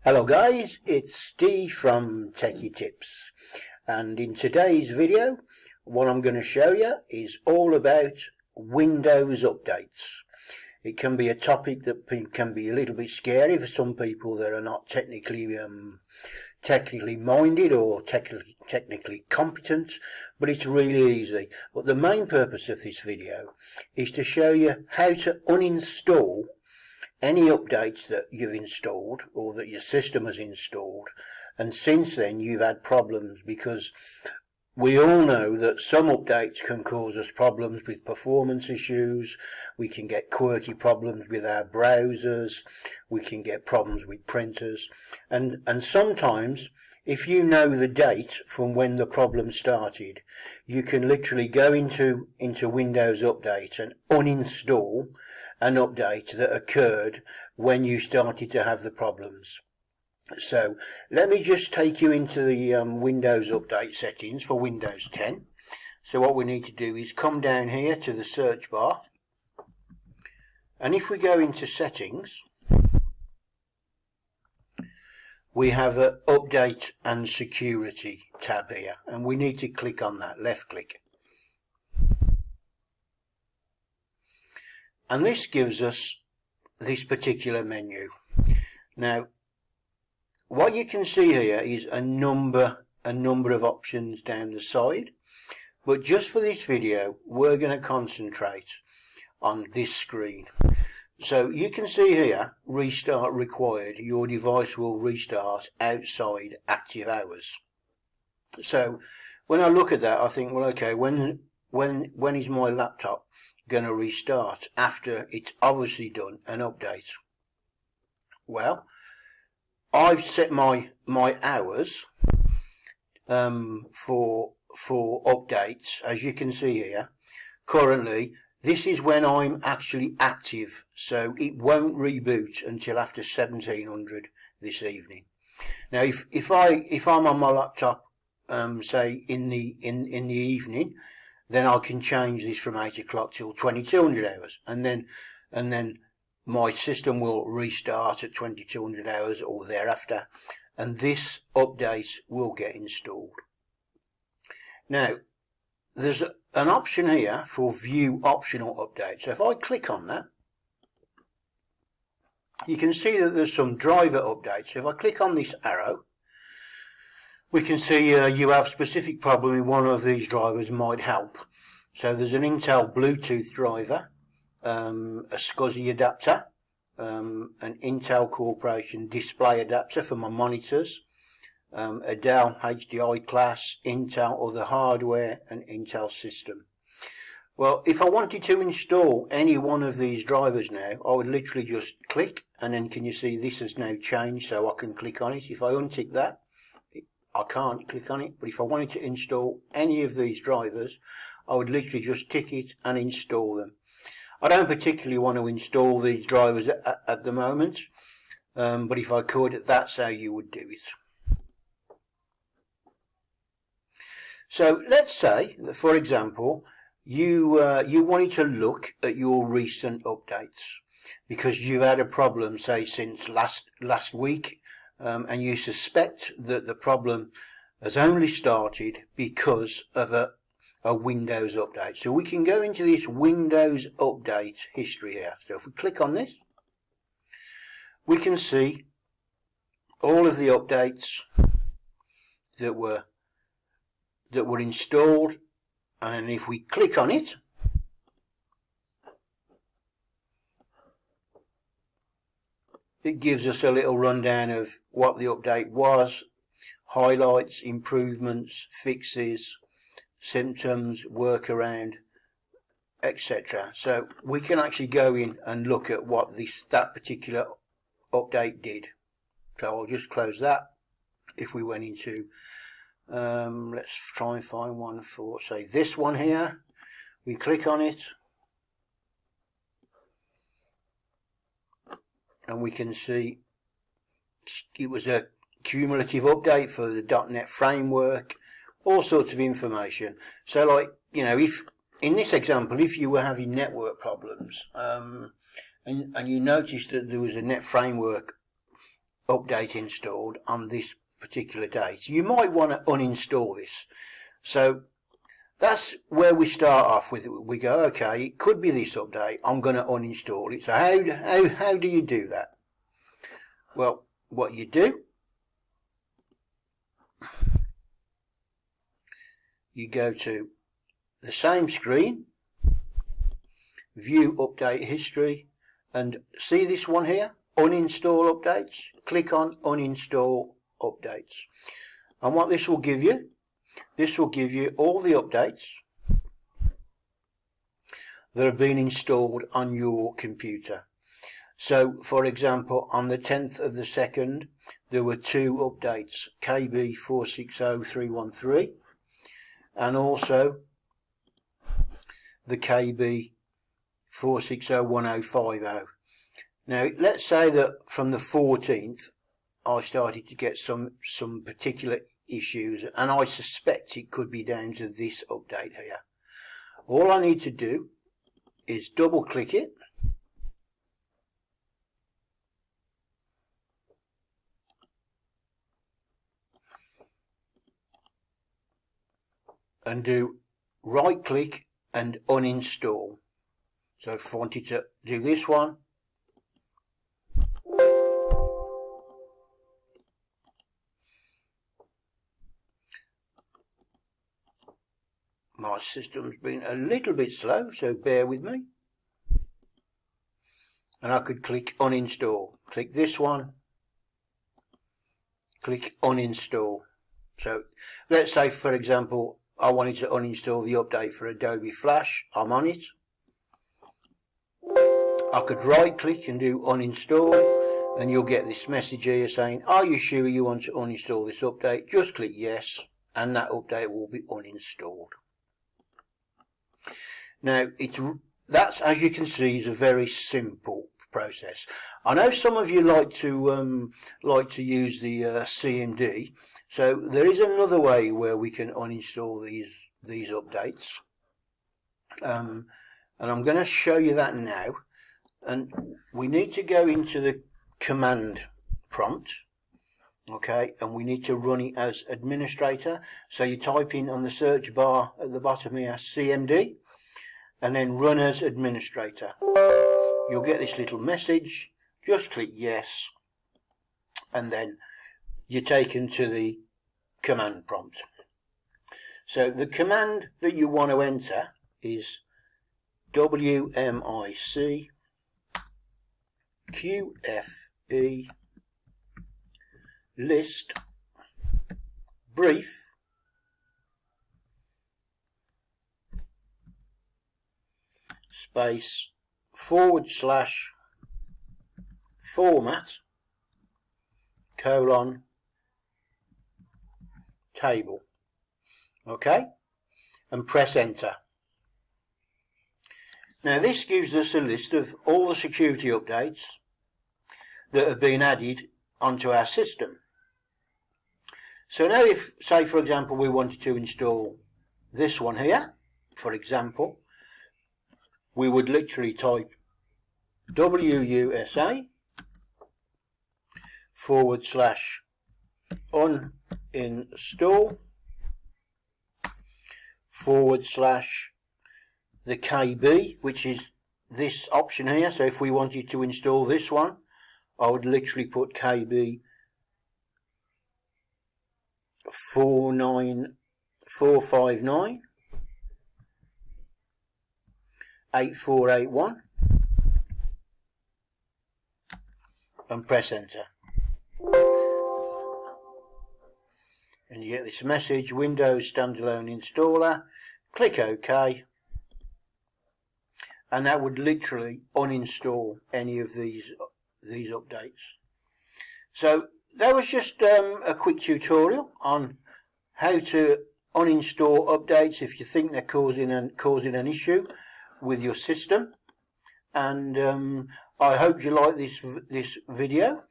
Hello guys, it's Steve from Techie Tips, and in today's video what I'm going to show you is all about Windows updates. It can be a topic that can be a little bit scary for some people that are not technically minded or technically competent, but it's really easy. But the main purpose of this video is to show you how to uninstall any updates that you've installed or that your system has installed, and since then you've had problems, because we all know that some updates can cause us problems with performance issues. We can get quirky problems with our browsers, we can get problems with printers, and sometimes if you know the date from when the problem started, you can literally go into Windows Updates and uninstall an update that occurred when you started to have the problems. So let me just take you into the Windows Update settings for Windows 10. So what we need to do is come down here to the search bar, and if we go into settings, we have an Update and Security tab here, and we need to click on that, left click. And this gives us this particular menu. Now, what you can see here is a number of options down the side, but just for this video we're going to concentrate on this screen. So you can see here, restart required. Your device will restart outside active hours. So when I look at that, I think, well, okay, when is my laptop going to restart after it's obviously done an update? Well, I've set my hours for updates, as you can see here. Currently, this is when I'm actually active, so it won't reboot until after 1700 this evening. Now, if I'm on my laptop, say in the evening, then I can change this from 8 o'clock till 2200 hours, and then my system will restart at 2200 hours or thereafter, and this update will get installed. Now, there's an option here for view optional updates. So if I click on that, you can see that there's some driver updates. So if I click on this arrow, we can see you have specific problem in one of these drivers might help. So there's an Intel Bluetooth driver, a SCSI adapter, an Intel Corporation display adapter for my monitors, a Dell HDI class, Intel other hardware, and Intel system. Well, if I wanted to install any one of these drivers now, I would literally just click, and then can you see this has now changed, so I can click on it. If I untick that, I can't click on it, but if I wanted to install any of these drivers, I would literally just tick it and install them. I don't particularly want to install these drivers at the moment, but if I could, that's how you would do it. So let's say that, for example, you wanted to look at your recent updates because you've had a problem, say, since last week, and you suspect that the problem has only started because of a Windows update. So we can go into this Windows Update history here. So if we click on this, we can see all of the updates that were installed, and if we click on it, it gives us a little rundown of what the update was, highlights, improvements, fixes, symptoms, workaround, etc. So we can actually go in and look at what that particular update did. So I'll just close that. If we went into, let's try and find one for, say, this one here. We click on it, and we can see it was a cumulative update for the .NET framework, all sorts of information. So, like, you know, if in this example, if you were having network problems, and you noticed that there was a .NET framework update installed on this particular date. You might want to uninstall this. So that's where we start off with. We go, okay, it could be this update. I'm going to uninstall it. So how do you do that? Well, what you do, you go to the same screen, view update history, and see this one here, uninstall updates. Click on uninstall updates. And what this will give you all the updates that have been installed on your computer. So, for example, on the 10th of the 2nd, there were 2 updates, KB 460313 and also the KB 46015050. Now, let's say that from the 14th, I started to get some particular issues, and I suspect it could be down to this update here. All I need to do is double click it, and do right click and uninstall. So if I wanted to do this one, my system's been a little bit slow, so bear with me. And I could click uninstall. Click this one, click uninstall. So let's say, for example, I wanted to uninstall the update for Adobe Flash. I'm on it. I could right click and do uninstall, and you'll get this message here saying, are you sure you want to uninstall this update? Just click yes, and that update will be uninstalled. Now, that's, as you can see, is a very simple process. I know some of you like to use the CMD, so there is another way where we can uninstall these updates, and I'm going to show you that now. And we need to go into the command prompt, okay, and we need to run it as administrator. So you type in on the search bar at the bottom here CMD, and then run as administrator. You'll get this little message. Just click yes, and then you're taken to the command prompt. So the command that you want to enter is WMIC QFE list brief space / format table. Okay, and press enter. Now this gives us a list of all the security updates that have been added onto our system. So now if, say for example, we wanted to install this one here, for example, we would literally type WUSA /uninstall / the KB, which is this option here. So if we wanted to install this one, I would literally put KB 49459 8481 and press enter. And you get this message, Windows standalone installer. Click OK, and that would literally uninstall any of these updates. So that was just a quick tutorial on how to uninstall updates if you think they're causing an issue with your system. And I hope you like this video.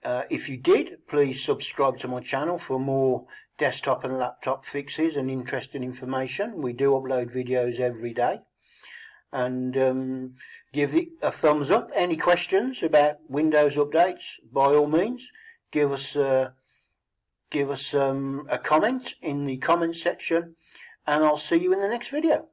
If you did, please subscribe to my channel for more desktop and laptop fixes and interesting information. We do upload videos every day. and give it a thumbs up. Any questions about Windows updates, by all means, give us a comment in the comment section, and I'll see you in the next video.